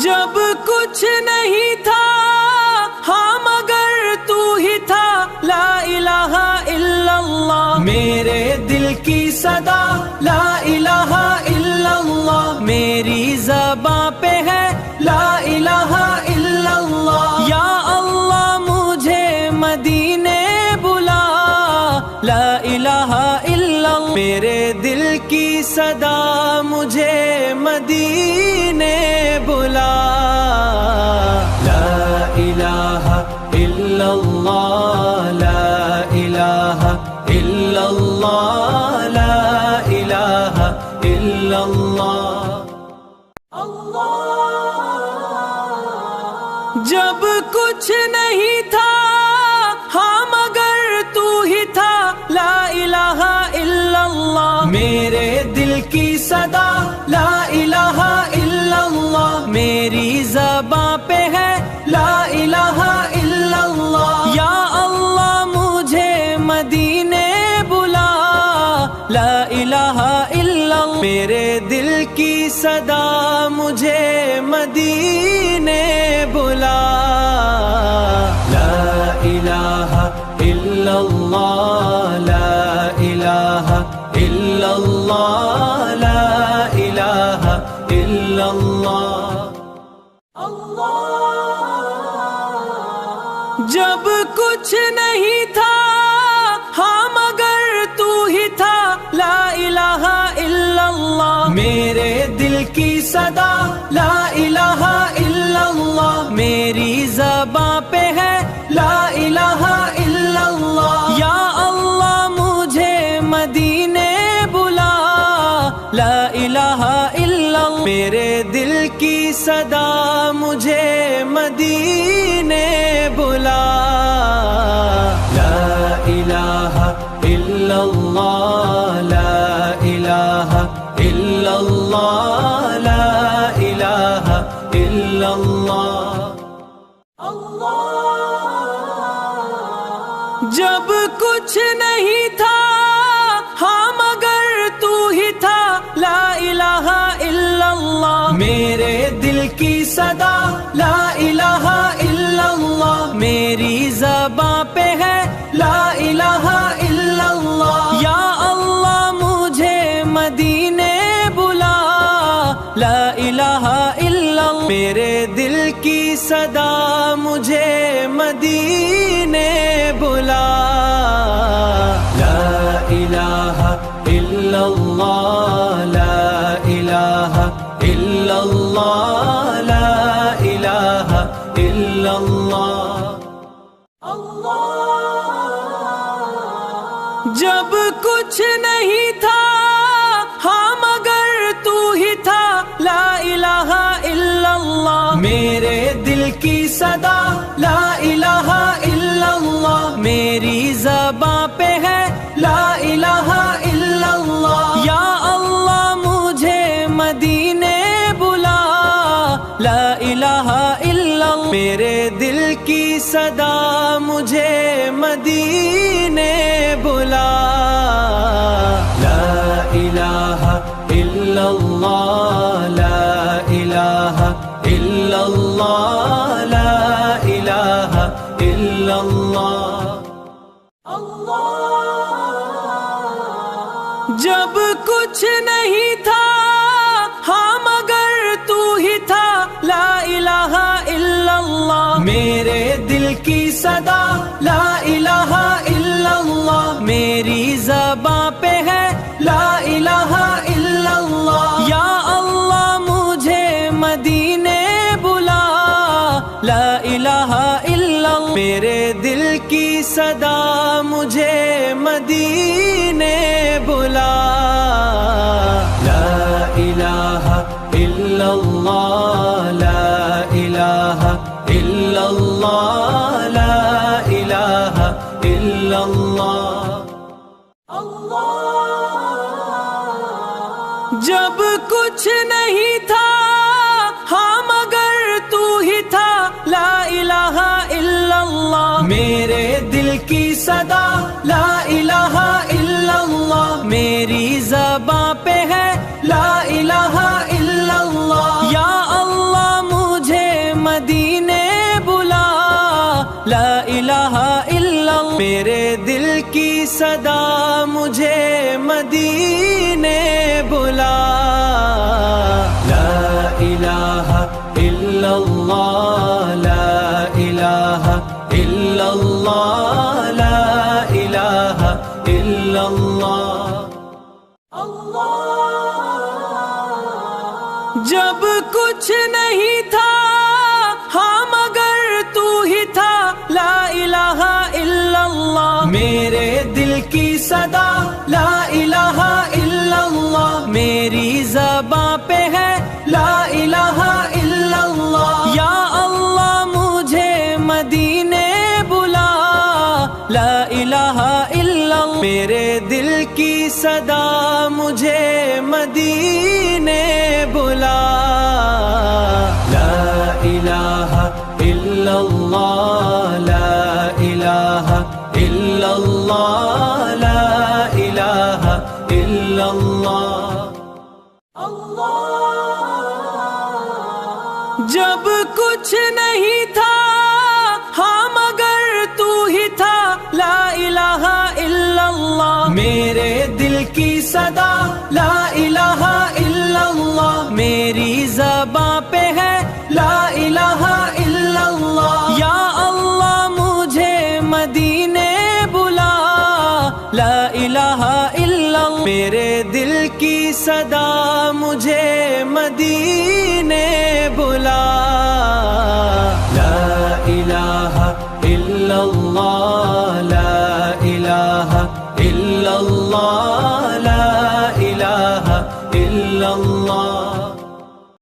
جب کچھ نہیں تھا ہاں مگر تو ہی تھا، لا الہ الا اللہ میرے دل کی صدا، لا الہ الا اللہ میری زباں پہ ہے، لا الہ الا اللہ یا اللہ مجھے مدینے بلا، لا الہ الا اللہ میرے دل کی صدا مجھے مدینے بلا، لا الہ الا اللہ لا الہ الا اللہ لا الہ الا اللہ۔ جب کچھ نہیں تھا ہاں مگر تو ہی تھا، لا الہ الا اللہ میرے دل کی صدا، لا الہ الا اللہ میری زباں پہ ہے، لا الہ الا اللہ یا اللہ مجھے مدینے بلا، لا الہ الا اللہ میرے دل کی صدا مجھے مدینے بلا، لا الہ الا اللہ لا الہ الا اللہ لا الہ الا اللہ۔ جب کچھ نہیں تھا ہاں مگر تو ہی تھا، لا الہ الا اللہ میرے دل کی صدا، لا الہ الا اللہ میری زباں پہ ہے، لا الہ الا اللہ یا اللہ مجھے مدینے بلا، لا الہ الا اللہ میرے دل کی صدا مجھے مدینے بلا، لا الہ الا اللہ لا الہ الا اللہ لا الہ الا اللہ۔ جب کچھ نہیں تھا ہاں مگر تو ہی تھا، لا الہ الا اللہ میرے دل کی صدا، لا الہ الا اللہ میری زباں پہ ہے، لا الہ الا اللہ یا اللہ مجھے مدینے بلا، لا الہ الا اللہ میرے دل کی صدا مجھے مدینے بلا، لا الہ الا اللہ لا الہ الا اللہ لا الہ الا اللہ۔ جب کچھ نہیں تھا ہاں مگر تو ہی تھا، لا الہ الا اللہ میرے دل کی صدا، لا الہ الا اللہ میری زباں پہ ہے، لا الہ الا اللہ یا اللہ مجھے مدینے بلا، لا الہ الا اللہ میرے دل کی صدا مجھے مدینے بلا، لا الہ الا اللہ لا الہ الا اللہ لا الہ الا اللہ۔ جب کچھ نہیں تھا ہاں مگر تو ہی تھا، لا الہ الا اللہ میرے دل کی صدا، لا الہ الا اللہ میری زباں پہ ہے، لا الہ الا اللہ یا اللہ مجھے مدینے بلا، لا الہ الا اللہ میرے دل کی صدا مجھے مدینے بلا، لا الہ الا اللہ لا الہ الا اللہ لا الہ الا اللہ۔ جب کچھ نہیں تھا ہاں مگر تو ہی تھا، لا الہ الا اللہ میرے دل کی صدا، لا الہ الا اللہ میری زباں پہ ہے، لا جب کچھ نہیں تھا ہاں مگر تو ہی تھا، لا الہ الا اللہ میرے دل کی صدا، لا الہ الا اللہ میری زباں پہ ہے، لا الہ الا اللہ یا اللہ مجھے مدینے بلا، لا الہ الا اللہ میرے دل کی صدا مجھے مدینے بلا، لا الہ الا اللہ لا الہ الا اللہ لا الہ الا اللہ۔ جب کچھ نہیں تھا ہاں مگر تو ہی تھا، لا الہ الا اللہ میرے دل کی صدا، لا الہ الا اللہ میری زباں پہ ہے، لا الہ الا اللہ یا اللہ مجھے مدینے بلا، لا الہ الا اللہ میرے دل کی صدا مجھے مدینے بلا، لا الہ الا اللہ لا الہ الا اللہ لا الہ الا اللہ۔